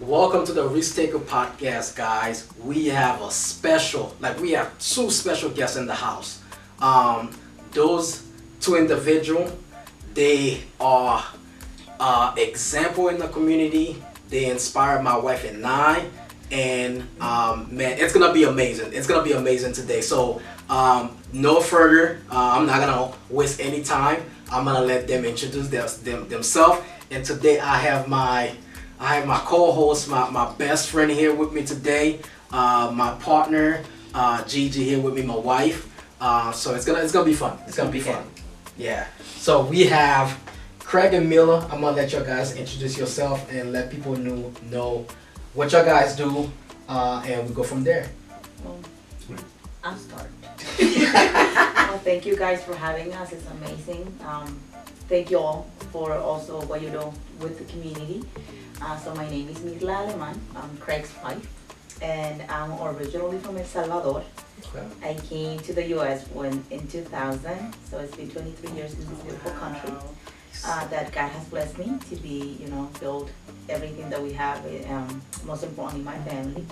Welcome to the RiskTake Podcast, guys. We have we have two special guests in the house. Those two individuals, they are example in the community. They inspire my wife and I, and man, it's gonna be amazing. It's gonna be amazing today. So, no further. I'm not gonna waste any time. I'm gonna let them introduce themselves. And today I have my co-host, my best friend here with me today, my partner, Gigi here with me, my wife. So it's gonna be fun. It's gonna be fun. Yeah. So we have Craig and Miller. I'm gonna let you guys introduce yourself and let people know what you guys do, and we go from there. Well, I'll start. Well, thank you guys for having us. It's amazing. Thank you all for also what you do with the community. So my name is Mirla Aleman. I'm Craig's wife, and I'm originally from El Salvador. Okay. I came to the U.S. in 2000, so it's been 23 years in this beautiful country. That God has blessed me to be, build everything that we have. Most importantly, my family.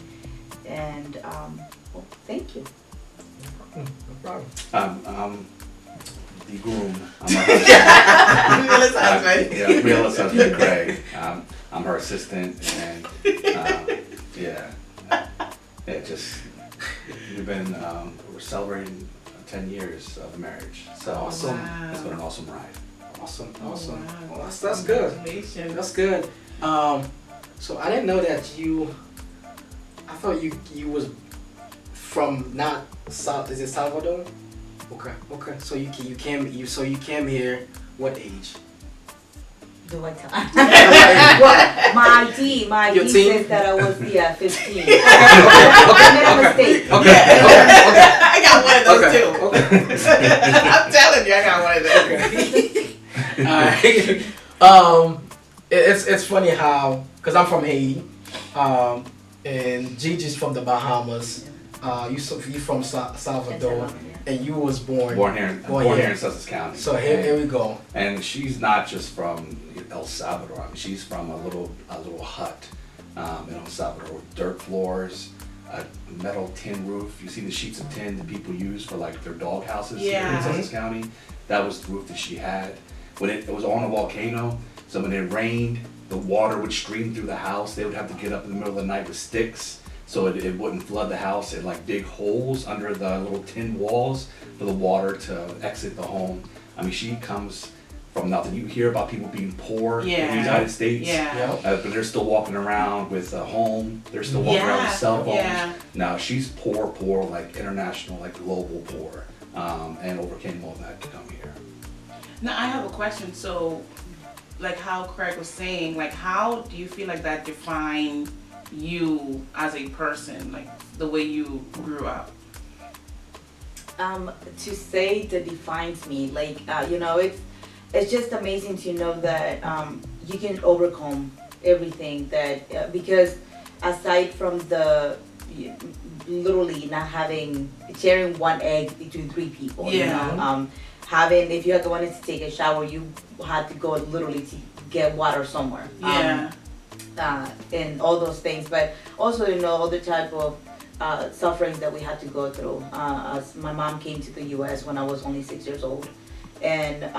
And well, thank you. No problem. I'm the groom. I'm her Realist husband. yeah, realist husband, Craig. I'm her assistant, and just we've been we're celebrating 10 years of marriage, so Awesome. It's been an awesome ride. Awesome. Wow. Well, that's good. Congratulations. That's good. So I didn't know that you. I thought you was from not South. Is it Salvador? Okay. So you came here. What age? Do I tell? Well, my ID Your team? says that I was 15. Okay. I made a mistake. Okay. I got one of those too. Okay. I'm telling you, I got one of those. Alright. It's funny how, cause I'm from Haiti, and Gigi's from the Bahamas. You from Salvador, and you was born Born here in Sussex County. So here we go. And she's not just from El Salvador. I mean, she's from a little hut in El Salvador with dirt floors, a metal tin roof. You see the sheets of tin that people use for like their dog houses here in Yeah. Sussex County. That was the roof that she had. When it was on a volcano, so when it rained, the water would stream through the house. They would have to get up in the middle of the night with sticks so it wouldn't flood the house, and like dig holes under the little tin walls for the water to exit the home. I mean, she comes from nothing. You hear about people being poor in the Yeah. United States, Yeah. but they're still walking around with a home. They're still walking around with cell phones. Yeah. Now she's poor, like international, like global poor, and overcame all that to come here. Now I have a question. So, like how Craig was saying, like how do you feel like that defined you as a person, like the way you grew up? To say that defines me, like it's just amazing to know that you can overcome everything that because aside from the literally not sharing one egg between three people, Yeah. Having if you had wanted to take a shower, you had to go literally to get water somewhere. Yeah. And all those things, but also all the type of sufferings that we had to go through. As my mom came to the U.S. when I was only 6 years old, and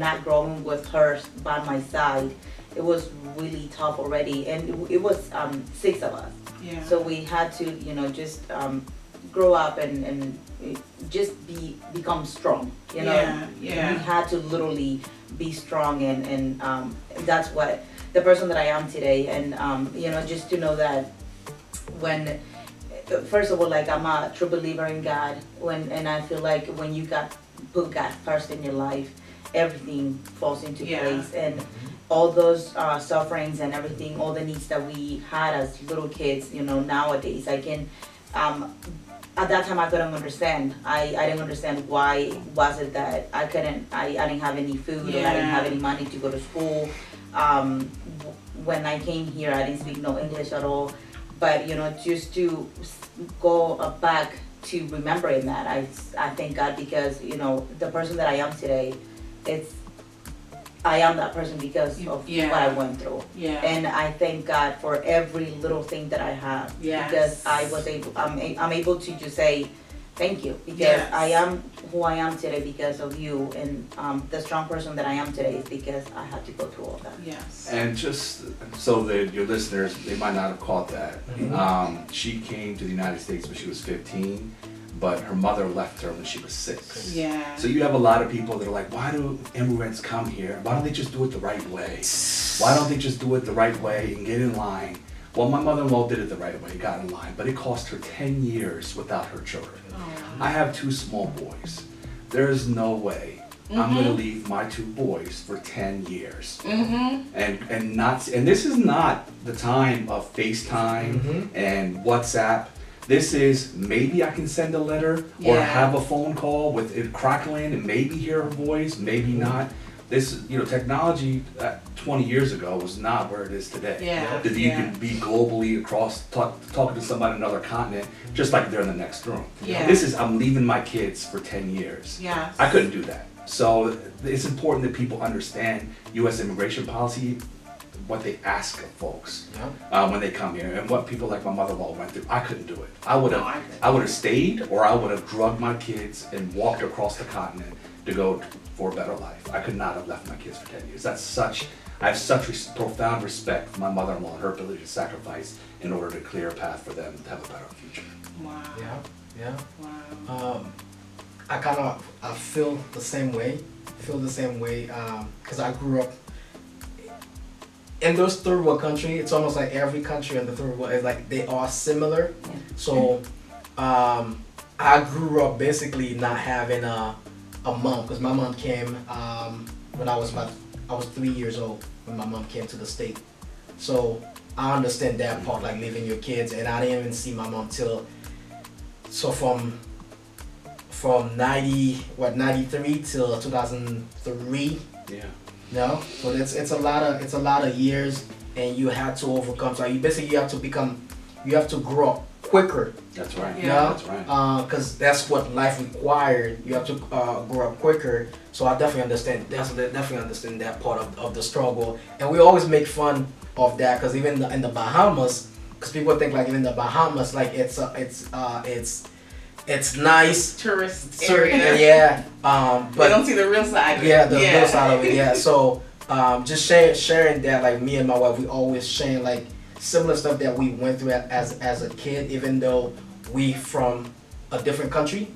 not growing with her by my side, it was really tough already, and it was 6 of us. Yeah. So we had to just grow up and just become strong. Yeah. We Yeah. had to literally be strong, and that's what the person that I am today. And just to know that when first of all, like I'm a true believer in God, and I feel like when you put God first in your life, everything falls into Yeah. place, and all those sufferings and everything, all the needs that we had as little kids, nowadays I can at that time I couldn't understand. I didn't understand why was it that I didn't have any food, or I didn't have any money to go to school. When I came here, I didn't speak no English at all. But just to go back to remembering that, I thank God, because the person that I am today, it's I am that person because of Yeah. what I went through. Yeah. And I thank God for every little thing that I have. Yes. Because I'm able to just say thank you. Because Yes. I am who I am today because of you. And the strong person that I am today is because I had to go through all that. Yes. And just so that your listeners, they might not have caught that. She came to the United States when she was 15, but her mother left her when she was 6. Yeah. So you have a lot of people that are like, why do immigrants come here? Why don't they just do it the right way? Why don't they just do it the right way and get in line? Well, my mother-in-law did it the right way, got in line, but it cost her 10 years without her children. I have 2 small boys. There's no way I'm gonna leave my 2 boys for 10 years. And this is not the time of FaceTime and WhatsApp. This is maybe I can send a letter or Yeah. have a phone call with it crackling and maybe hear her voice, maybe not. This, technology 20 years ago was not where it is today. Yeah. That you can be globally across, talking to somebody in another continent, just like they're in the next room. Yeah. This is, I'm leaving my kids for 10 years. Yes. I couldn't do that. So it's important that people understand U.S. immigration policy, what they ask of folks when they come here, and what people like my mother-in-law went through. I couldn't do it. I would have stayed, or I would have drugged my kids and walked across the continent to go for a better life. I could not have left my kids for 10 years. I have such profound respect for my mother-in-law and her ability to sacrifice in order to clear a path for them to have a better future. Wow. Yeah. Wow. I feel the same way. Because I grew up in those third world countries. It's almost like every country in the third world is like they are similar. So I grew up basically not having a mom, because my mom came when I was 3 years old when my mom came to the state. So I understand that part, like leaving your kids, and I didn't even see my mom till from 93 till 2003. Yeah. No, so it's a lot of years, and you have to overcome. So you have to grow up quicker. That's right. Yeah. That's right. Because that's what life required. You have to grow up quicker. So I definitely understand. Definitely understand that part of the struggle. And we always make fun of that, because even in the Bahamas, because people think like even the Bahamas, like it's nice. Tourist Certain, area. yeah. But But they don't see the real side of it. yeah, the real side of it. Yeah. So just sharing that, like me and my wife, we always sharing like similar stuff that we went through as a kid, even though we from a different country,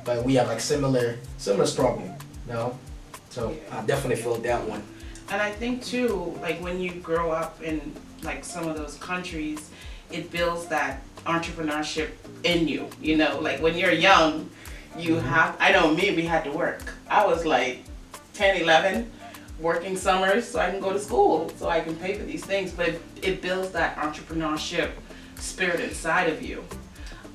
but we have like similar struggle, So Yeah. I definitely feel that one. And I think too, like when you grow up in like some of those countries, it builds that entrepreneurship in you. Like when you're young, you have, I know me, we had to work. I was like 10, 11, working summers so I can go to school, so I can pay for these things. But it builds that entrepreneurship spirit inside of you.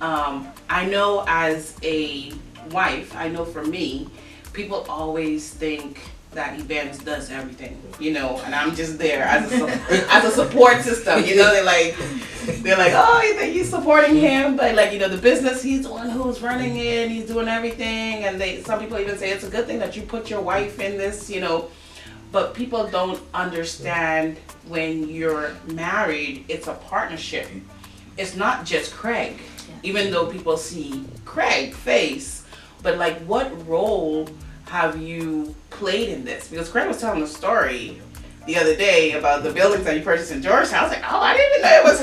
I know as a wife, I know for me, people always think that Evans does everything, and I'm just there as a support system. They're like, oh, you think he's supporting him, but like, the business, he's the one who's running it, he's doing everything, and some people even say it's a good thing that you put your wife in this, but people don't understand when you're married, it's a partnership. It's not just Craig, even though people see Craig face, but like what role have you played in this? Because Craig was telling a story the other day about the buildings that you purchased in Georgetown. I was like, oh, I didn't even know it was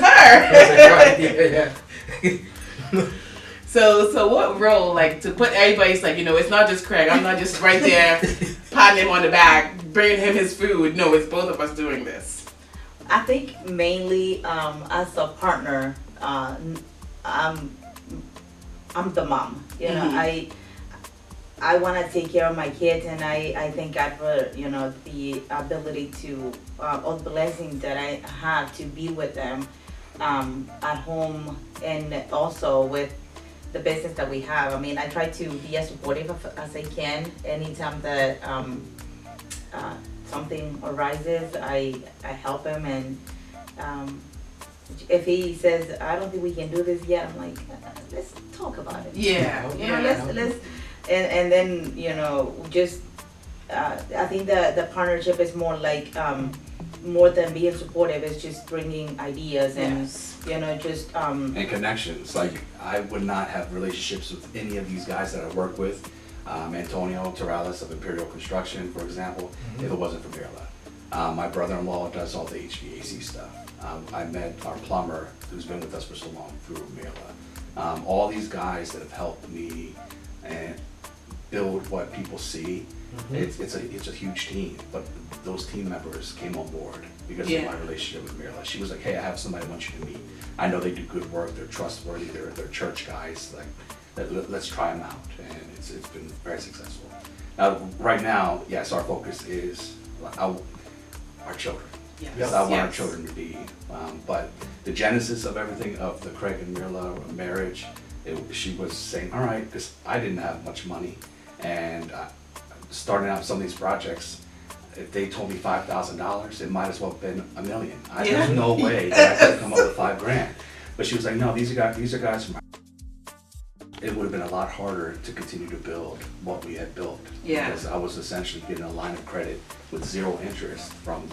her. So what role, like, to put everybody's like, it's not just Craig. I'm not just right there patting him on the back, bringing him his food. No, it's both of us doing this. I think mainly as a partner, I'm the mom. I want to take care of my kids, and I thank God for the ability to all the blessings that I have to be with them at home, and also with the business that we have. I mean, I try to be as supportive as I can. Anytime that something arises, I help him, and if he says, I don't think we can do this yet, I'm like, let's talk about it. Yeah. Let's and then just I think the partnership is more like more than being supportive. It's just bringing ideas and Yes. just And connections. Like, I would not have relationships with any of these guys that I work with, Antonio Torales of Imperial Construction, for example, if it wasn't for Mirla. My brother-in-law does all the HVAC stuff. I met our plumber, who's been with us for so long, through Mirla. All these guys that have helped me and build what people see. It's a huge team, but those team members came on board because of my relationship with Mirla. She was like, "Hey, I have somebody I want you to meet. I know they do good work. They're trustworthy. They're church guys. Like, let's try them out." And it's been very successful. Now, right now, yes, our focus is our children. Yes. Yes, I want our Yes. children to be. But the genesis of everything of the Craig and Mirla marriage, she was saying, "All right," because I didn't have much money, and starting out some of these projects, if they told me $5,000, it might as well have been $1 million. There's no way that I could come up with $5,000. But she was like, "No, these are guys from." It would have been a lot harder to continue to build what we had built. Yeah. Because I was essentially getting a line of credit with zero interest from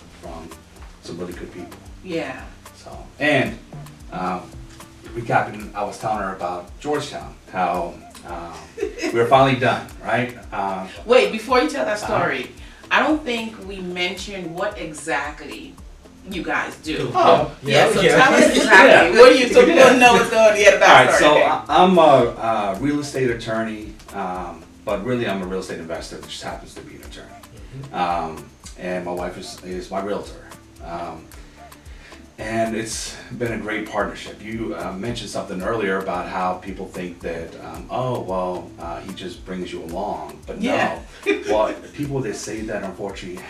some really good people. Yeah. So, and I was telling her about Georgetown, how we were finally done, right? Wait, before you tell that story, I don't think we mentioned what exactly you guys do. Oh, Yeah, so tell us exactly. What do you, so people know what's going on at the All right, backstory. so Okay. I'm a real estate attorney, but really I'm a real estate investor that just happens to be an attorney. And my wife is my realtor. And it's been a great partnership. You mentioned something earlier about how people think that, he just brings you along. But Yeah. no, well, people that say that, unfortunately,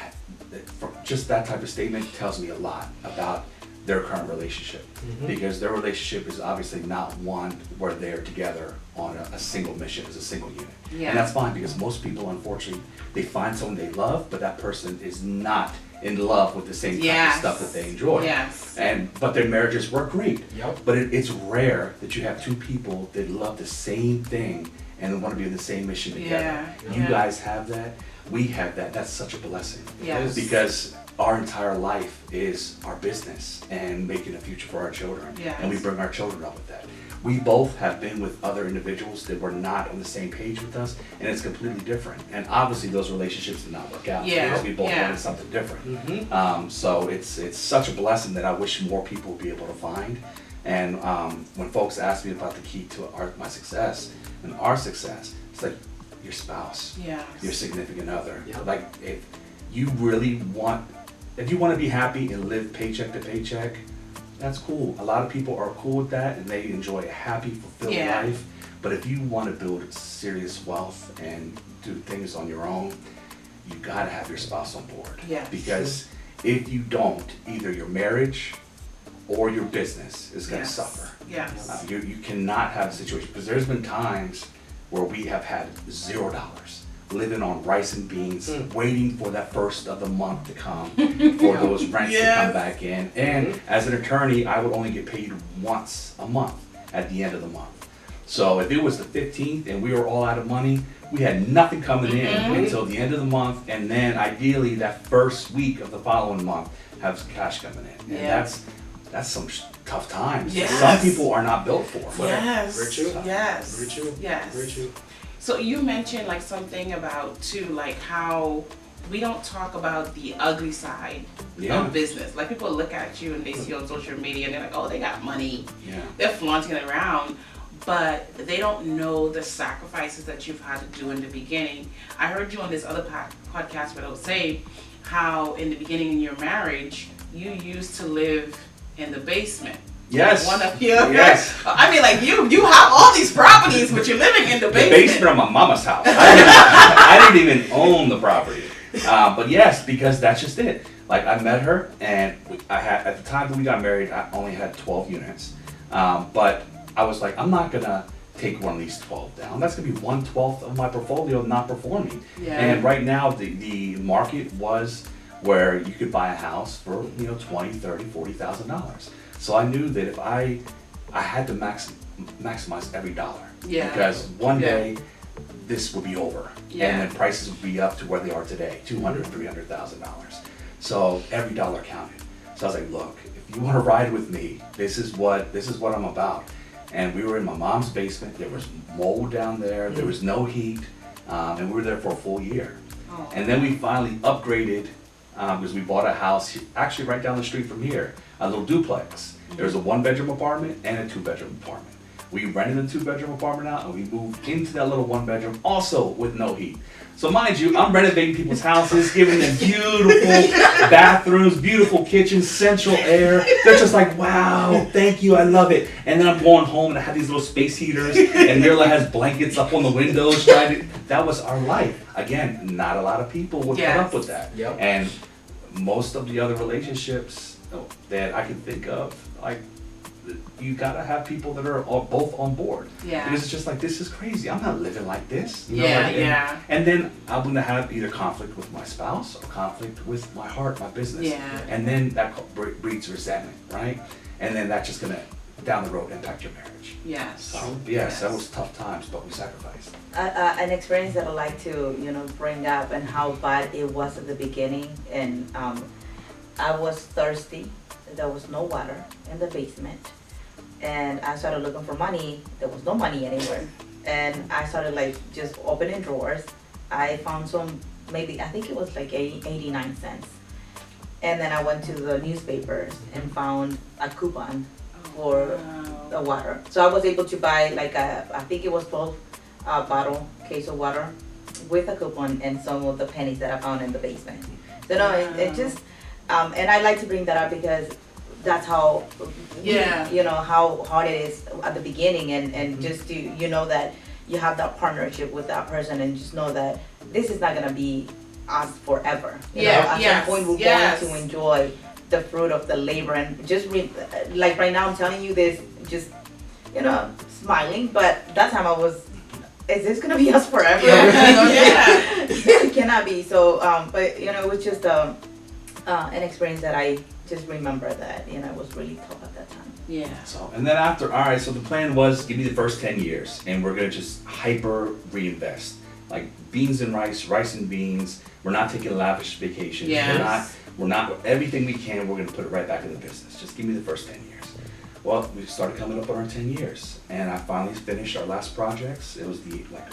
just that type of statement tells me a lot about their current relationship. Because their relationship is obviously not one where they're together on a single mission, as a single unit. Yeah. And that's fine, because most people, unfortunately, they find someone they love, but that person is not in love with the same type Yes. of stuff that they enjoy. Yes. But their marriages work great. Yep. But it's rare that you have two people that love the same thing and want to be in the same mission together. Yeah, You yeah. guys have that. We have that. That's such a blessing. Yes. Because our entire life is our business and making a future for our children. Yes. And we bring our children up with that. We both have been with other individuals that were not on the same page with us, and it's completely different. And obviously those relationships did not work out Yeah, because we both yeah. wanted something different. So it's such a blessing that I wish more people would be able to find. And when folks ask me about the key to my success and our success, it's like your spouse, Yes. your significant other. Yeah. Like, if you want to be happy and live paycheck to paycheck, that's cool. A lot of people are cool with that and they enjoy a happy, fulfilled Yeah. life. But if you want to build serious wealth and do things on your own, you gotta have your spouse on board. Yes. Because if you don't, either your marriage or your business is gonna Yes. suffer. Yes. You cannot have a situation, because there's been times where we have had $0, living on rice and beans, waiting for that first of the month to come, for those rents to Yes. come back in. And as an attorney, I would only get paid once a month at the end of the month. So if it was the 15th and we were all out of money, we had nothing coming in until the end of the month, and then ideally that first week of the following month have some cash coming in. And Yeah. that's some tough times. Yes. Some people are not built for. But Yes. Very true. Yes. Very true. Yes. Very true. So you mentioned like something about too, like how we don't talk about the ugly side Yeah. of business. Like people look at you and they see on social media and they're like, oh, they got money. Yeah. They're flaunting it around, but they don't know the sacrifices that you've had to do in the beginning. I heard you on this other podcast where I was saying how in the beginning in your marriage, you used to live in the basement. Yes. One of your, Yes. I mean, like you have all these properties, but you're living in the The basement. basement of my mama's house. I didn't even own the property. But yes, because that's just it. Like, I met her, and I had, at the time that we got married, I only had 12 units. But I was like, I'm not gonna take one of these 12 down. That's gonna be 1/12 of my portfolio not performing. Yeah. And right now, the market was where you could buy a house for, $20,000, $30,000, $40,000. So I knew that if I had to maximize every dollar. Yeah. Because one Yeah. day this would be over. Yeah. And then prices would be up to where they are today, $200,000, $300,000. So every dollar counted. So I was like, look, if you want to ride with me, this is what I'm about. And we were in my mom's basement. There was mold down there. There was no heat. And we were there for a full year. Oh. And then we finally upgraded because we bought a house actually right down the street from here, a little duplex. There was a 1-bedroom apartment and a 2-bedroom apartment. We rented a 2-bedroom apartment out and we moved into that little 1-bedroom, also with no heat. So mind you, I'm renovating people's houses, giving them beautiful bathrooms, beautiful kitchens, central air. They're just like, wow, thank you, I love it. And then I'm going home and I have these little space heaters and Mirla has blankets up on the windows. That was our life. Again, not a lot of people would put up with that. Yep. And most of the other relationships that I can think of, like, you gotta have people that are both on board. Yeah. Because it's just like, this is crazy. I'm not living like this. You know, Yeah, like, yeah. And then I'm gonna have either conflict with my spouse or conflict with my heart, my business. Yeah. And then that breeds resentment, right? And then that's just gonna, down the road, impact your marriage. Yes. So, yes, that was tough times, but we sacrificed. An experience that I like to, bring up and how bad it was at the beginning. And I was thirsty. There was no water in the basement. And I started looking for money. There was no money anywhere. And I started just opening drawers. I found some, maybe, I think it was 89 cents. And then I went to the newspapers and found a coupon for the water. So I was able to buy I think it was 12 bottle case of water with a coupon and some of the pennies that I found in the basement. So no, it just, and I like to bring that up because that's how, how hard it is at the beginning and just to, that you have that partnership with that person and just know that this is not going to be us forever. At some point we're going to enjoy the fruit of the labor and just like right now I'm telling you this, just, smiling, but that time I was, is this gonna be us forever? It cannot be. So, but it was just an experience that I just remember that it was really tough at that time. Yeah. So, and then after, all right, so the plan was give me the first 10 years and we're gonna just hyper reinvest. Like beans and rice and beans. We're not taking lavish vacations. Yes. We're not, everything we can, we're gonna put it right back in the business. Just give me the first 10 years. Well, we started coming up on our 10 years and I finally finished our last projects. It was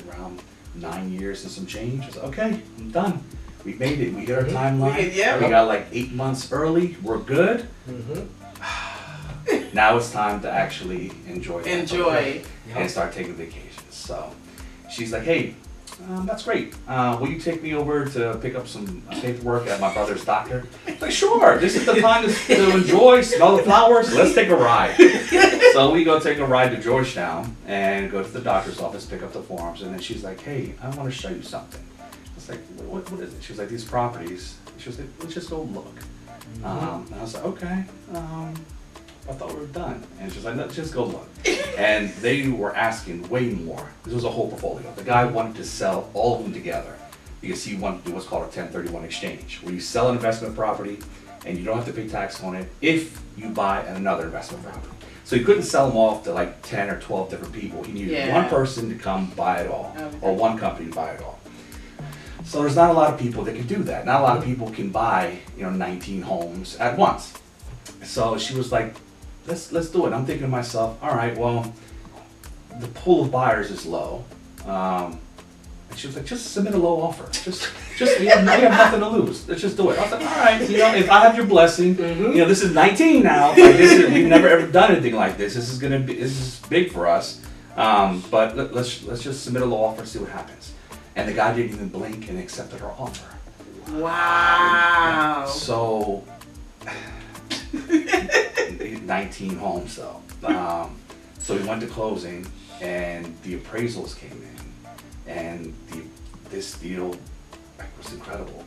around 9 years and some change. I was like, okay, I'm done. We made it, we hit our timeline. We got 8 months early, we're good. Now it's time to actually enjoy that and start taking vacations. So she's like, hey, that's great. Will you take me over to pick up some paperwork at my brother's doctor? I'm like, sure, this is the time to enjoy, smell the flowers, let's take a ride. So we go take a ride to Georgetown and go to the doctor's office, pick up the forms, and then she's like, hey, I want to show you something. I was like, what is it? She was like, these properties. She was like, let's just go look. And I was like, okay. I thought we were done. And she's like, let's just go look. And they were asking way more. This was a whole portfolio. The guy wanted to sell all of them together because he wanted to do what's called a 1031 exchange, where you sell an investment property and you don't have to pay tax on it if you buy another investment property. So he couldn't sell them off to 10 or 12 different people. He needed one person to come buy it all, or one company to buy it all. So there's not a lot of people that can do that. Not a lot of people can buy 19 homes at once. So she was like, let's do it. I'm thinking to myself, all right, well, the pool of buyers is low. And she was like, just submit a low offer. Just we have nothing to lose. Let's just do it. I was like, all right, if I have your blessing, this is 19 now. We've never ever done anything like this. This is big for us. But let's just submit a low offer and see what happens. And the guy didn't even blink and accepted our offer. Wow. So 19 homes though. So we went to closing and the appraisals came in and this deal was incredible.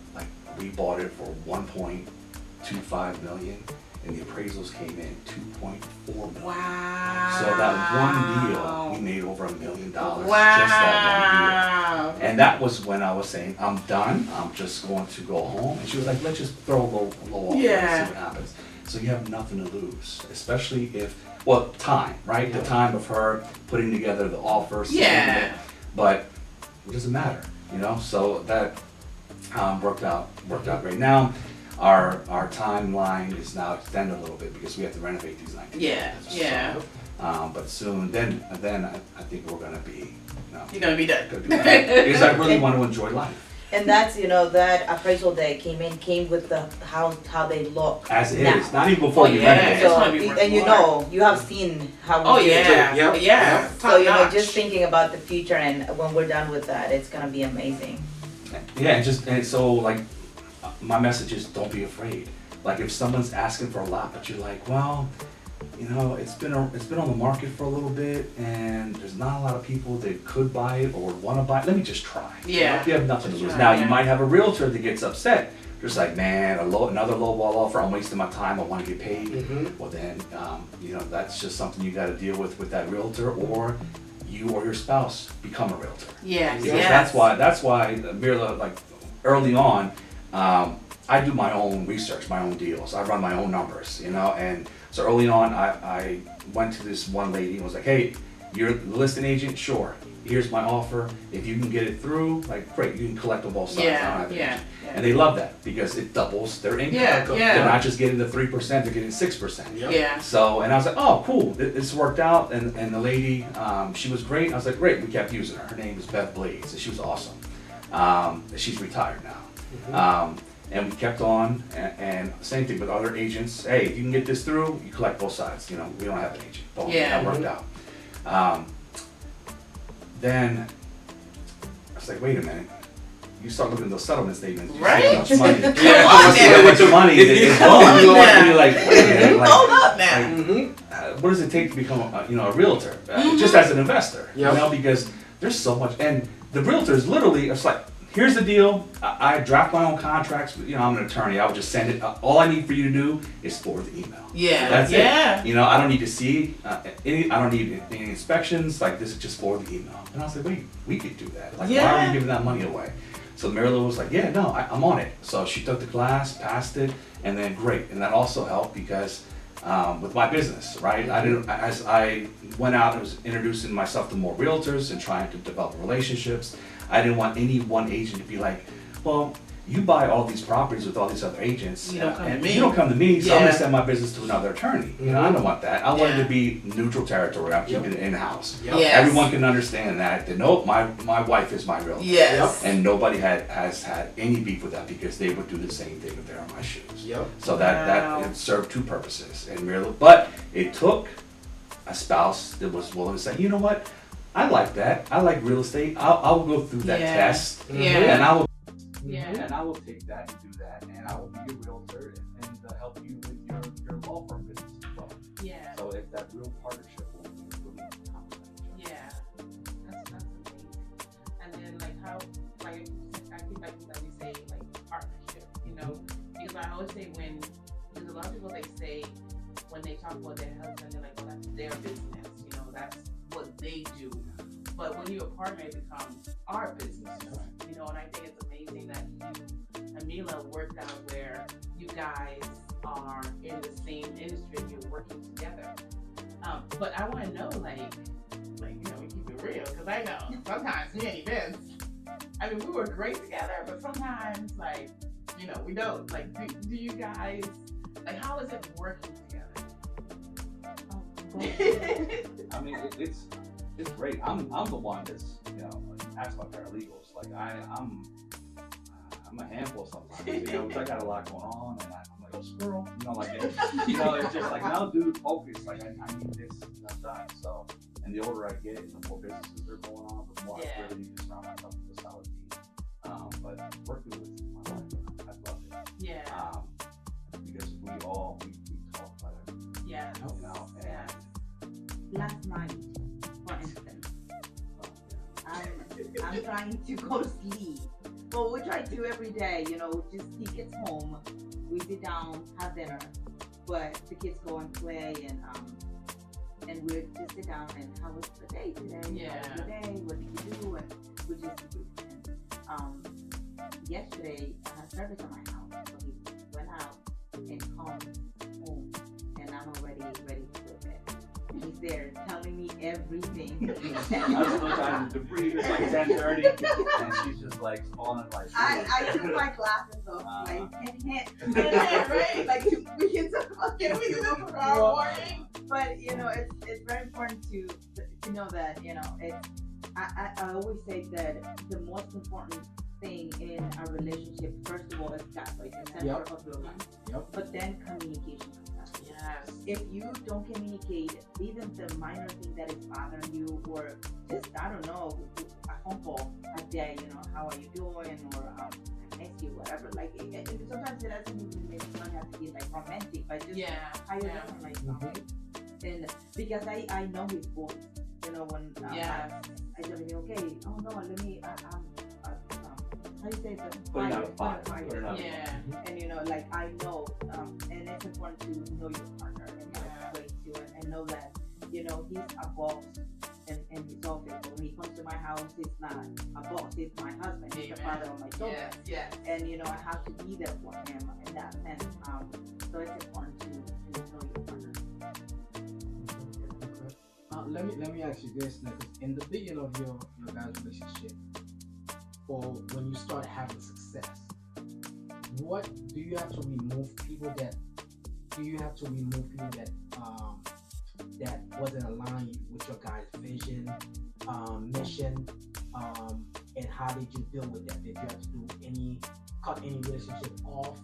We bought it for 1.25 million and the appraisals came in 2.4 million. Wow. So that one deal, we made over $1 million Wow. just that one deal. And that was when I was saying, I'm done, I'm just going to go home. And she was like, let's just throw a low offer and see what happens. So you have nothing to lose, especially time, right? The time of her putting together the offer. But what does it matter? You know, so that worked out great. Now, our timeline is now extended a little bit because we have to renovate these 19 Yeah, units. yeah. So, but soon, then I think we're gonna be. You're gonna be done. Because I really want to enjoy life. And that's, that appraisal that came with the how they look. As it now. is, not even before you yeah. renovate. It's So, gonna be worth and more. you have seen how Oh we do it. yeah, Yep. yeah. So, Top notch. just thinking about the future and when we're done with that, it's gonna be amazing. Yeah, and so like, my message is don't be afraid. Like if someone's asking for a lot, but you're like, well, it's been on the market for a little bit, and there's not a lot of people that could buy it or want to buy it. Let me just try. Yeah. You have nothing to lose. Right, Now yeah. you might have a realtor that gets upset. Just like, man, another lowball offer. I'm wasting my time. I want to get paid. Mhm. Well then, that's just something you got to deal with that realtor, or you or your spouse become a realtor. Yes, Because yes. that's why Mirla, like early on, I do my own research, my own deals. I run my own numbers, and so early on I went to this one lady and was like, hey, you're the listing agent? Sure. Here's my offer. If you can get it through, like great, you can collect on both sides. I don't have an agent. And they love that because it doubles their income. Yeah, yeah. They're not just getting the 3%, they're getting 6%. Yep. Yeah. So, and I was like, oh, cool, it's worked out. And the lady, she was great. I was like, great, we kept using her. Her name is Beth Blades, and she was awesome. She's retired now. And we kept on, and same thing with other agents. Hey, if you can get this through, you collect both sides. We don't have an agent. Boom, Yeah. that worked out. Then I was like, wait a minute. You start looking at those settlement statements. You see Right? how much money. Yeah, Come on now. How much money is Come on going. now. You're like, wait a minute, like, Hold up now. Mhm. what does it take to become a realtor? Just as an investor, Yep. because there's so much, and the realtors literally, it's like, here's the deal. I draft my own contracts. I'm an attorney. I would just send it. All I need for you to do is forward the email. Yeah. That's yeah. it. I don't need to see any. I don't need any inspections. Like this is just forward the email. And I was like, wait, we could do that. Like, why are Yeah. we giving that money away? So Marilyn was like, yeah, no, I'm on it. So she took the class, passed it, and then great. And that also helped because with my business, right? As I went out and was introducing myself to more realtors and trying to develop relationships, I didn't want any one agent to be like, well, you buy all these properties with all these other agents. You don't come to and me. You don't come to me, so I'm Yeah. gonna send my business to another attorney. I don't want that. I want it Yeah. to be neutral territory. I'm keeping it in-house. Yep. Yes. Everyone can understand that. They know my wife is my realtor. Yes. And nobody has had any beef with that because they would do the same thing if they're in my shoes. Yep. So Wow. that it served two purposes. But it took a spouse that was willing to say, you know what, I like that. I like real estate. I'll go through that Yeah. test, Yeah. and I will Yeah. I will take that and do that, and I will be a realtor and help you with your law firm business as well. Yeah. So if that real partnership will really complement each other. Yeah. That's amazing. And then I think that we say partnership, because I always say because a lot of people they say when they talk about their husband, they're like, well, that's their business, that's what they do. But when you're a partner, it becomes our business, and I think it's amazing that you and Mila worked out where you guys are in the same industry and you're working together. But I want to know, we keep it real, because I know sometimes me and events, we work great together, but sometimes, we don't. Do you guys, how is it working together? It's great. I'm the one that's asked my paralegals. I'm a handful sometimes. Because I got a lot going on, and I'm like, oh, squirrel. It's just like, no, dude, focus. I need this done. So, and the older I get, the more businesses are going on, the more I really need to surround myself with a solid team. But working with my wife, I love it. Yeah. Because we talk about it. Yeah. Last night, for instance, I'm trying to go to sleep. Well, we try to every day, just he gets home, we sit down, have dinner, but the kids go and play and we just sit down and how was the day today? Yeah. How was the day? What did you do? And we just and yesterday I had service at my house, so he went out and comes home and I'm already ready to go to bed. And he there telling me everything. I was still trying to debrief. It's like 10:30, and she's just like falling like. I took my glasses off, like hint, Right. like we can talk about Can we do this for our warning? But it's very important to know that it's. I always say that the most important thing in a relationship, first of all, is God, like the center of your life. Yep. But then communication comes after. Yes. If you don't communicate, even the minor thing that is bothering you, or just I don't know, a phone call a day, how are you doing, or I miss you, whatever. Like sometimes it doesn't even necessarily have to be like romantic, but just how you doing, like something. And because I know his voice, when I tell him, okay, oh no, let me how you say that? Put it out of fire. Yeah. And like I know, and it's important to know your partner and way to it, and know that he's a boss and his office. When he comes to my house, he's not a boss. He's my husband. He's the father of my children. Yes. And I have to be there for him in that sense. So it's important to know your partner. Let me ask you this, because in the beginning of your guys' relationship, or when you start having success, what do you have to remove people that that wasn't aligned with your guys' vision, mission, and how did you deal with that? Did you have to cut any relationship off?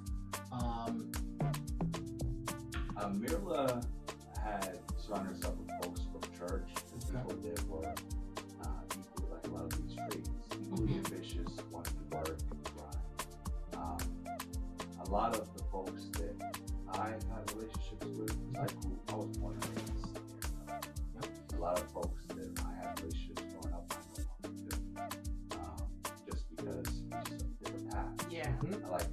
Mirla had surrounded herself with folks from church, and people that were equally like a lot of these traits, equally ambitious, wanted to work and grind. A lot of the folks that I had relationships with, like who I was born and raised. A lot of folks that I had relationships growing up, I no longer do. Just because it's just a different path. Yeah. I like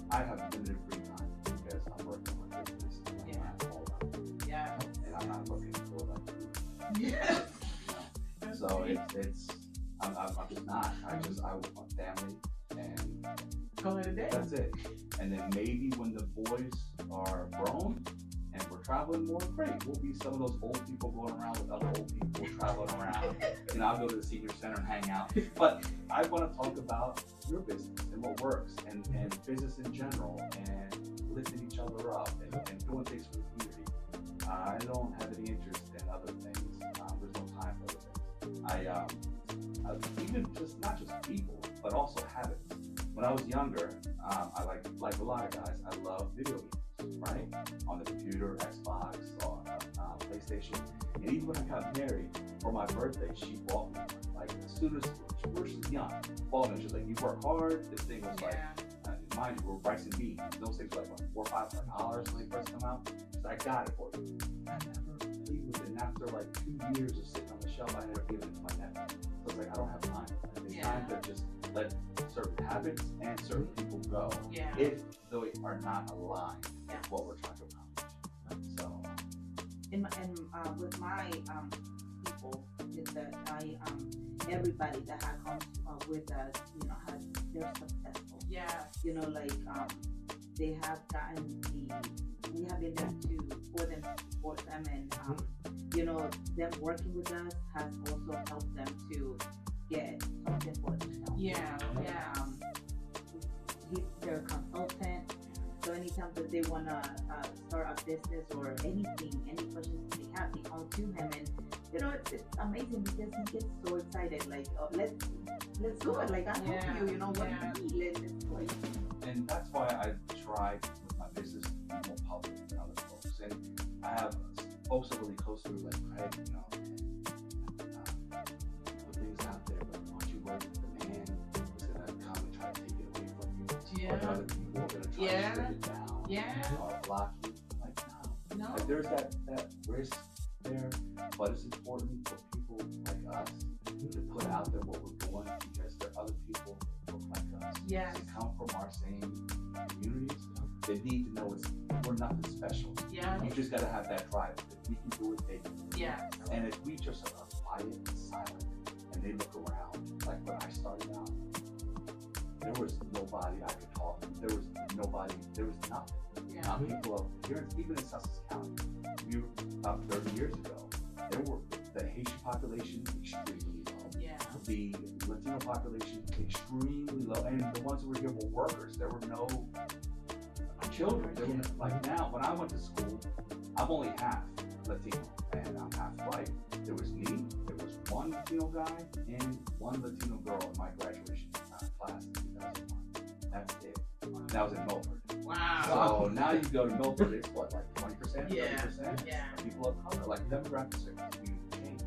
I have limited free time because I'm working on my business and I'm not all out. Yeah. And I'm not looking for like Yes. So I'm just not. I want family and Call it a day. that's it. And then maybe when the boys are grown and we're traveling more, great. We'll be some of those old people going around with other old people traveling around. And I'll go to the senior center and hang out. But I want to talk about your business and what works and business in general and lifting each other up and doing things for the community. I don't have any interest in other things. There's no time for other things. Even just not just people, but also habits. When I was younger, I like a lot of guys, I love video games, right? On the computer, Xbox, or PlayStation. And even when I got married, for my birthday, she bought me, like, as soon as she was young, bought me, she was like, you work hard. This thing was like, mind you, we're rice and beans. Those things were like, what, $4 or $500 when they first come out. So I got it for you. I never played with it. And after like 2 years of sitting on the shelf, I ended up giving it to my nephew. So it's like, I don't have time. It's time to just let certain habits and certain people go if they are not aligned with what we're trying to accomplish. So, with my people, is that everybody that has come with us, they're successful. Yeah. They have gotten we have been there for them to support them, and them working with us has also helped them to get something for themselves. They're a consultant, so anytime that they wanna start a business or anything, any questions they have, they come to him, and it's amazing because he gets so excited. Like, oh, let's do it. Like, I help you. What do you need? Let's do it. and that's why I tried with my business to be more public than other folks. And I have folks that are really close to me, like Craig, put things out there, but once you work with the man who's gonna come and try to take it away from you, or the other people are gonna try to straight it down, or block you. Like, no. Like, there's that risk there, but it's important for people like us to put out there what we're doing, because there are other people that look like us. Yes. They come from our same communities. They need to know we're nothing special. Yeah. You just gotta have that drive. If we can do it, they can do it. Yeah. And if we just are quiet and silent, and they look around, like when I started out, there was nobody I could talk to. There was nothing. Yeah. People up here, even in Sussex County, about 30 years ago, the Haitian population extremely low. Yeah. The Latino population extremely low, and the ones who were here were workers. There were no children. There were like now, when I went to school, I'm only half Latino and I'm half white. There was me, there was one Latino guy, and one Latino girl in my graduation class in 2001. That's it. That was in Milford. Wow. So now you go to Milford, it's what, like 20%, Yeah. 30%? Yeah. People of color, like demographics are continuing to change.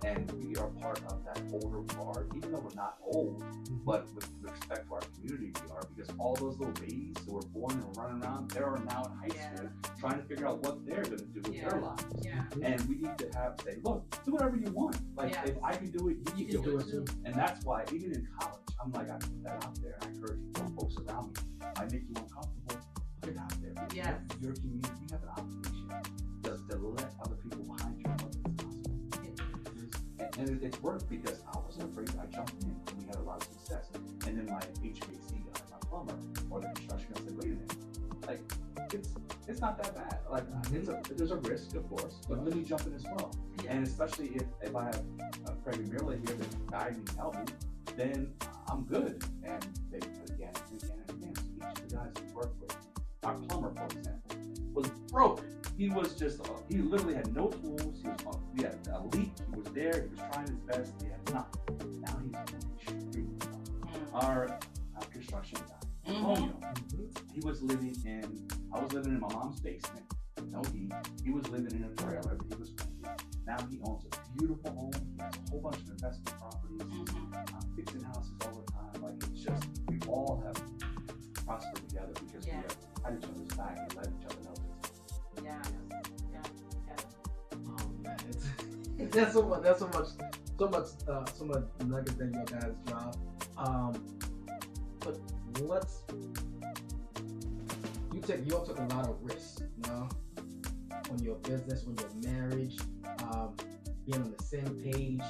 And we are part of that older part, even though we're not old, but with respect to our community, we are, because all those little babies who were born and running around, they are now in high school trying to figure out what they're going to do with their lives. Yeah. And we need to say, look, do whatever you want. Like, if I can do it, you can do it too. And that's why, even in college, I'm like, I put that out there. I encourage folks around me. I make you uncomfortable, put it out there. Yes. Your community, you have an obligation to let other people behind you know that it's possible. And it's worked because I wasn't afraid. I jumped in and we had a lot of success. And then my HVAC guy, my plumber, or the construction guy said, wait a minute, like, it's not that bad. Like, there's a risk, of course, but let me jump in as well. Yeah. And especially if I have Craig and Mirla here that guide me and help me, then I'm good. And they, again and again and again, so each of the guys we work with, our plumber, for example, was broken. He was just, he literally had no tools. We had a leak. He was there. He was trying his best. He had nothing. Now he's doing extremely well. Our construction guy, Romeo, he was living I was living in my mom's basement. No heat. He was living in a trailer that he was renting. Now he owns a beautiful home. He has a whole bunch of investment properties. Fixing houses all the time. Like, it's just, we all have prospered together because we have had each other's back and let each other know this. Yeah. Oh man, there's so much nuggets that you guys drop. But you all took a lot of risks, you know, on your business, on your marriage, being on the same page,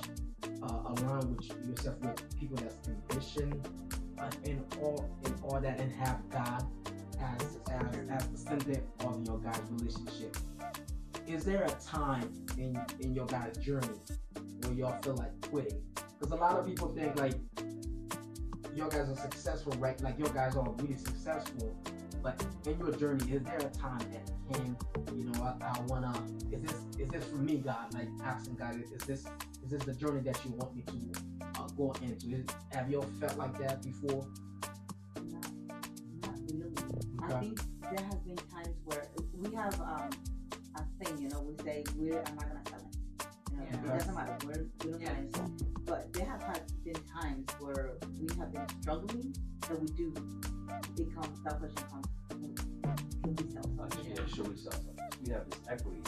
align with yourself with people that's ambition, and all that, and have God as the center of your guys' relationship. Is there a time in your guys' journey where y'all feel like quitting? Because a lot of people think like your guys are successful, right? Like your guys are really successful, but in your journey, is there a time that came, you know, I wanna, is this for me, God? Like asking God, is this the journey that you want me to go into? Have y'all felt like that before? Not really. I think there has been times where we have a thing, you know, we say I'm not gonna sell it. You know, it doesn't matter. We don't sell. But there have been times where we have been struggling, and we do become selfish and come. Can we sell something? Yeah, should we sell something? We have this equity.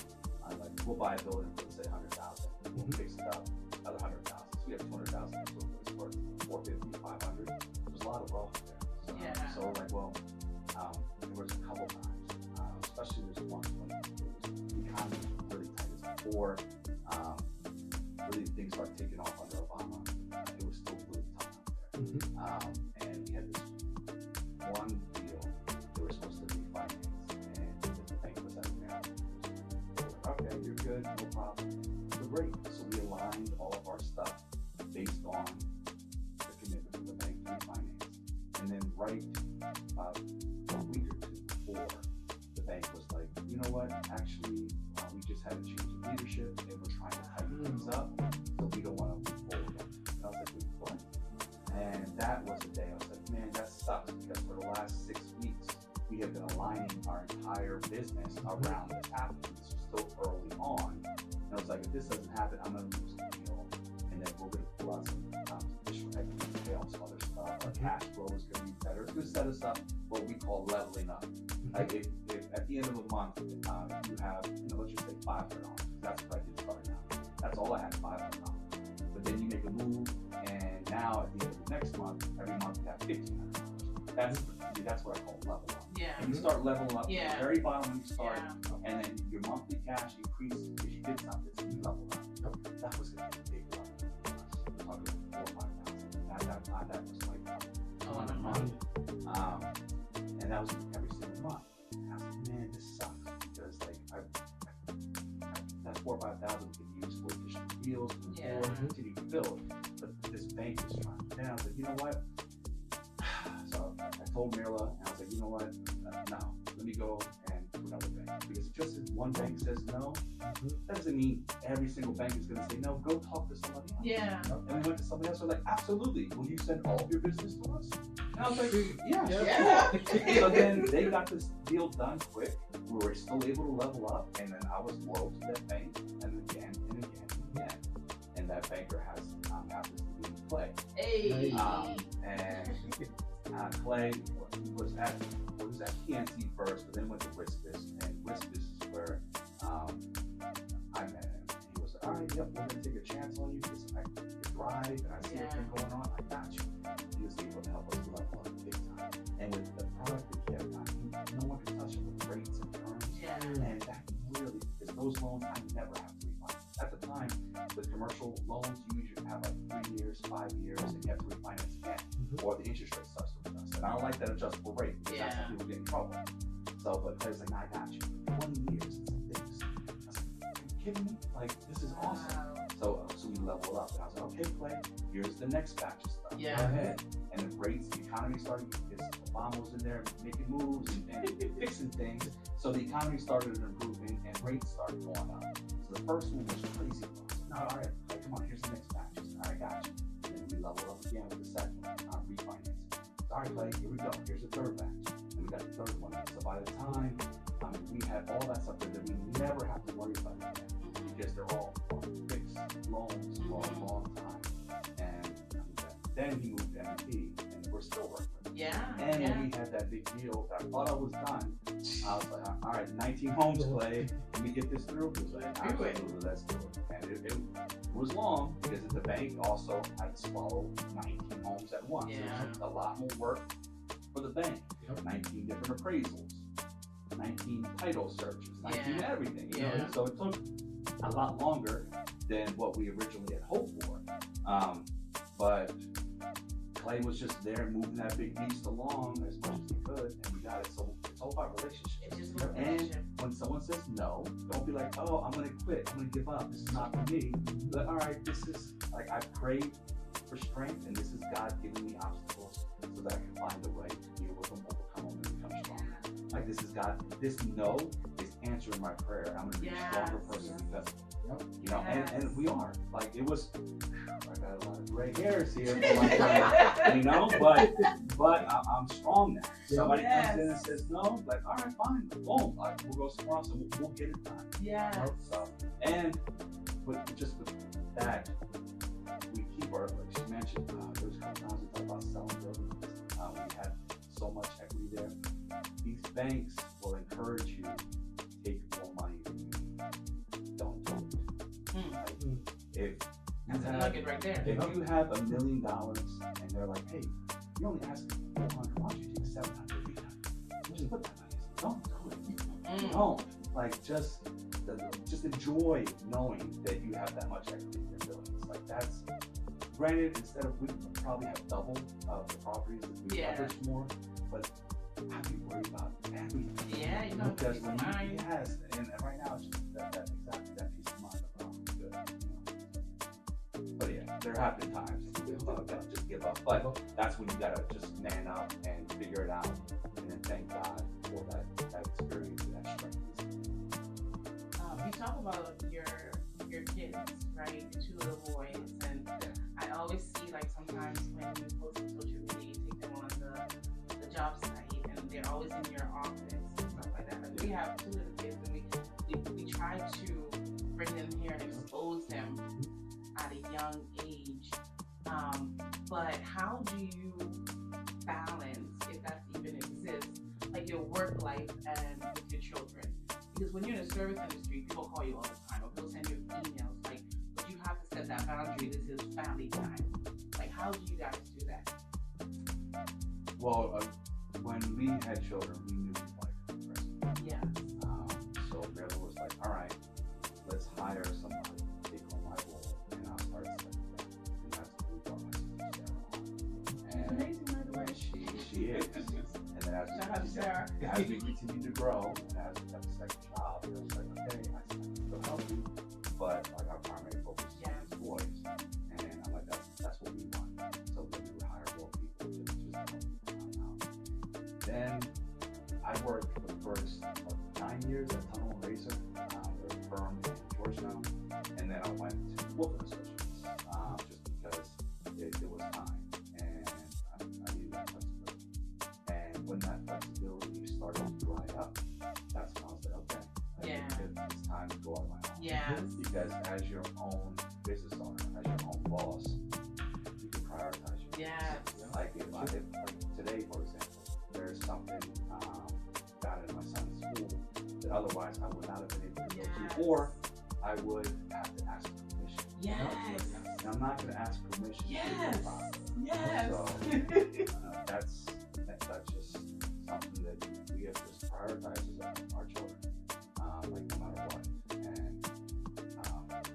Like, we'll buy a building for, let's say, $100,000. We'll fix it up, another $100,000. So we have $200,000. So it's worth $450, $500. There's a lot of wealth there. So we're like, well, there was a couple times, especially this one when the economy was really tight as before. Really things started taking off under Obama. It was still really tough out there. And we had this one deal they were supposed to refinance, and the bank was at Maryland. Okay, you're good, no problem. Great. So we aligned all of our stuff based on the commitment from the bank to refinance. And then right about a week or two before, the bank was like, you know what, actually, we just had a change of leadership and we're trying to tighten things up, so we don't want to move forward. And I was like, wait, what? And that was the day I was like, man, that sucks, because for the last 6 weeks, we have been aligning our entire business around this happening. This was still early on. And I was like, if this doesn't happen, I'm going to lose the deal. And then we're going to pull out some additional equity, pay off some other stuff. Our cash flow is going to be better. It's going to set us up what we call leveling up. Like if at the end of the month, you have, let's just say $500. That's what I did start now. That's all I had, $500. But then you make a move, and now at the end of the next month, every month you have $1,500. That's what I call level up. Yeah. And you start leveling up Yeah. at the very bottom when you start, Yeah. and then your monthly cash increases because you did something, so you level up. That was going to be a big level for us. We're talking 4,000 or 5,000. At that time, that was like a ton of money. And that was every single month. And I was like, man, this sucks, because like that 4,000-5,000 can be used for additional deals, Yeah. or continue to build. But this bank is trying. And I was like, you know what? So I told Mirla, and I was like, you know what? No, let me go and to another bank. Because just if one bank says no, that doesn't mean every single bank is going to say no. Go talk to somebody else. Yeah. And we went to somebody else. We're like, absolutely. Will you send all of your business to us? And I was like, yeah. Yeah. So then they got this deal done quick. We were still able to level up, and then I was loyal to that bank, and again and again and again. And that banker happens to be Clay. Hey. And Clay was at PNC first, but then went to RiskTake, and RiskTake is where I met him. He was like, all right, yep, we're gonna take a chance on you because I can drive and I see everything going on. I got you. He was able to help us level up big time. And with the product that he had gotten, no one could touch it with rates and terms. Yeah. And that really, because those loans I never have to refinance. At the time, with commercial loans, you usually have like 3 years, 5 years, and you have to refinance again, or the interest rate starts to adjust. And I don't like that adjustable rate because that's how people get in trouble. So, but Clay's like, nah, I got you. 20 years, it's this. I was like, are you kidding me? Like, this is awesome. So we leveled up, and I was like, okay, Clay, here's the next batch of stuff. Yeah. Go ahead. And the rates, the economy started, because Obama was in there making moves and fixing things. So the economy started improving and rates started going up. So the first one was crazy. No, all right, Clay, come on, here's the next batch. All right, I got you. And then we leveled up again with the second one, refinancing. So, all right, Clay, here we go. Here's the third batch. And we got the third one. So by the time we had all that stuff that we never have to worry about it again, because they're all fixed loans for a long time. And then he moved to M&T, and we're still working with him. Yeah. And when we had that big deal that I thought I was done, I was like, all right, 19 homes, Clay. Can we get this through? He was like, absolutely, let's do it. And it was long because the bank also had to swallow 19 homes at once. Yeah. It was a lot more work for the bank. 19 different appraisals, 19 title searches, 19 everything. You know? So it took a lot longer than what we originally had hoped for. But Clay was just there moving that big beast along as much as he could, and we got it. So it's all about relationships. It's just a relationship. And when someone says no, don't be like, oh, I'm gonna quit, I'm gonna give up, this is not for me. But all right, this is, like, I prayed for strength, and this is God giving me obstacles so that I can find a way to deal with them, overcome them, and become stronger. Like, this is God, this no is answering my prayer. I'm gonna be a stronger person because of it. You know, and we are. Like, it was, I got a lot of gray hairs here, you know, but I'm strong now. Somebody comes in and says no, like, all right, fine, boom, like, we'll go somewhere else and we'll get it done. Yeah. You know? So, and just with that, we keep our, like she mentioned, there's a couple times we talk about selling buildings. We have so much equity there. These banks will encourage you to take more money than you need. Don't do it. Like, if That's a nugget right there. If you have $1 million and they're like, hey, you're only asking for 400, why don't you take 700, 800? Just put that money. Don't do it. Don't. Like, just enjoy knowing that you have that much equity in your buildings. Like, that's, granted, instead of, we probably have double of the properties if we leverage more, but how do you worry about everything? Yeah, you know, because peace when of mind. yes, and right now it's just that exactly that peace of mind of good. You know? But yeah, there have been times that just give up. But that's when you gotta just man up and figure it out, and then thank God for that experience and that strength. You talk about your kids, right? Your two little boys, and I always see, like, sometimes when you post on social media, you take them on the job site, and they're always in your office and stuff like that. Like, we have two little kids, and we try to bring them here and expose them at a young age. But how do you balance, if that even exists, like your work life and with your children? Because when you're in the service industry, people call you all the time, or people send you emails, like, but you have to set that boundary. This is family time. Like, how do you guys do that? Well, when we had children, we knew we wanted to be present. Yeah. So Mirla was like, all right, let's hire somebody to take on my role, and I'll start stepping back. And that's what we brought my sister Sarah on. And Amazing, by the way. she is. And then Shout out to Sarah. as we continue to grow, and as we have a second job, it was like, okay, I will help you, both of the sweatshirts, just because it was time, and I needed that flexibility. And when that flexibility started to dry up, that's when I was like, okay, it's time to go on my own. Yes. Because as your own business owner, as your own boss, you can prioritize your business. Like like today, for example, there's something got in my son's school that otherwise I would not have been able to go to, or I would have to ask permission. Yes. And I'm not going to ask permission. Yes. Yes. So that's just something that we have to prioritize as our children, like no matter what. And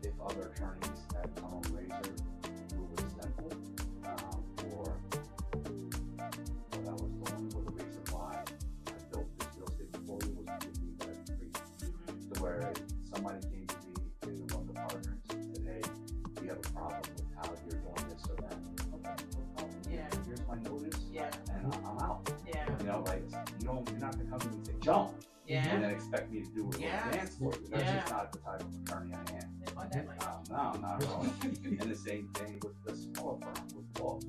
if other attorneys that come on Razor who was simple, or what I was doing, or the reason why I built this real estate portfolio was to give me that freedom. To where somebody came to me, they were one of the partners, and said, hey, we have a problem with how you're doing this or that. Okay, no problem. Yeah. Here's my notice. Yeah. And I'm out. Yeah. You know, like you're not gonna come to me and say jump, Yeah. and then expect me to do a little dance for you. That's just not the type of attorney I am. No, not at all. And the same thing with the small firm, with law.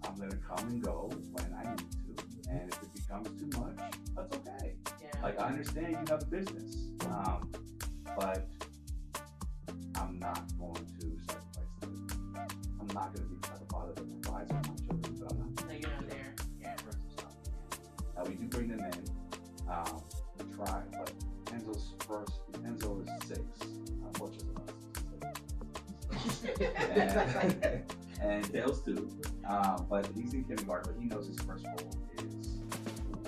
I'm gonna come and go when I need to, and if it becomes too much, that's okay. Yeah. Like I understand you have a business, but I'm not going to sacrifice it. I'm not going to be the type of father that provides for my children, but I'm not. No, you're not there. Yeah. Now we do bring them in. We try, but Enzo is 6. Unfortunately, and Dale's 2. But he's in kindergarten, but he knows his first goal is school,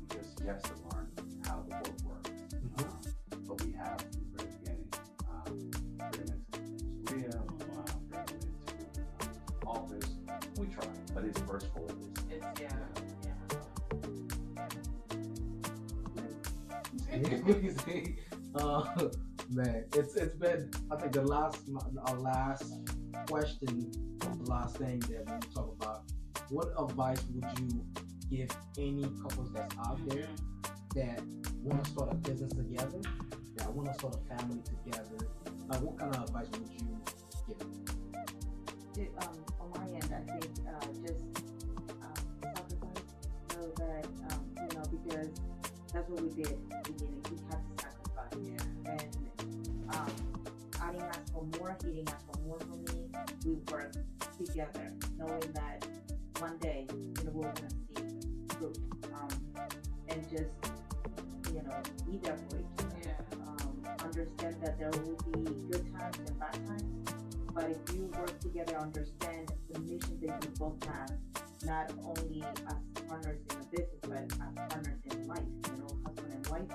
because he has to learn how the world works. But we have from the very beginning, bring him into Korea, bring him into office. We try, but his first goal is Man, it's been, I think our last question, the last thing that we talk about. What advice would you give any couples that's out there that want to start a business together, that want to start a family together? What kind of advice would you give them? On my end, I think just sacrifice, so that because that's what we did at the beginning. We had to sacrifice, and I didn't ask for more. He didn't ask for more from me. We worked together, knowing that one day, we're gonna see fruit, and just be there for each other. Understand that there will be good times and bad times. But if you work together, understand the mission that you both have, not only as partners in the business, but as partners in life, husband and wife,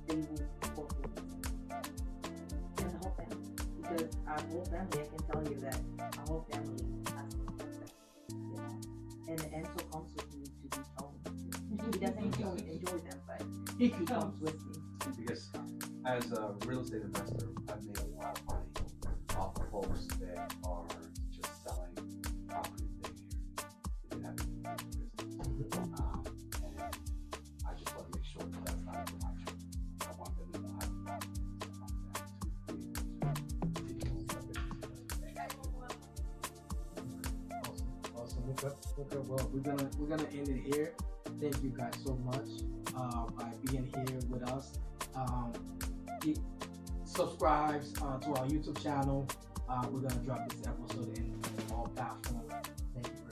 they will both work together. And the whole family. Because our whole family, I can tell you that our whole family has success. And Enzo comes with me to these homes. He doesn't enjoy them, but he comes with me. Because as a real estate investor, I've made a lot of money off of folks that are just selling property they didn't have any business. And I just want to make sure that that's not for my children. I want them to know how to property. I want them to be able to continue business. Awesome. Okay. Well, we're gonna end it here. Thank you guys so much by being here with us. Subscribe to our YouTube channel. We're gonna drop this episode in all platforms. Thank you.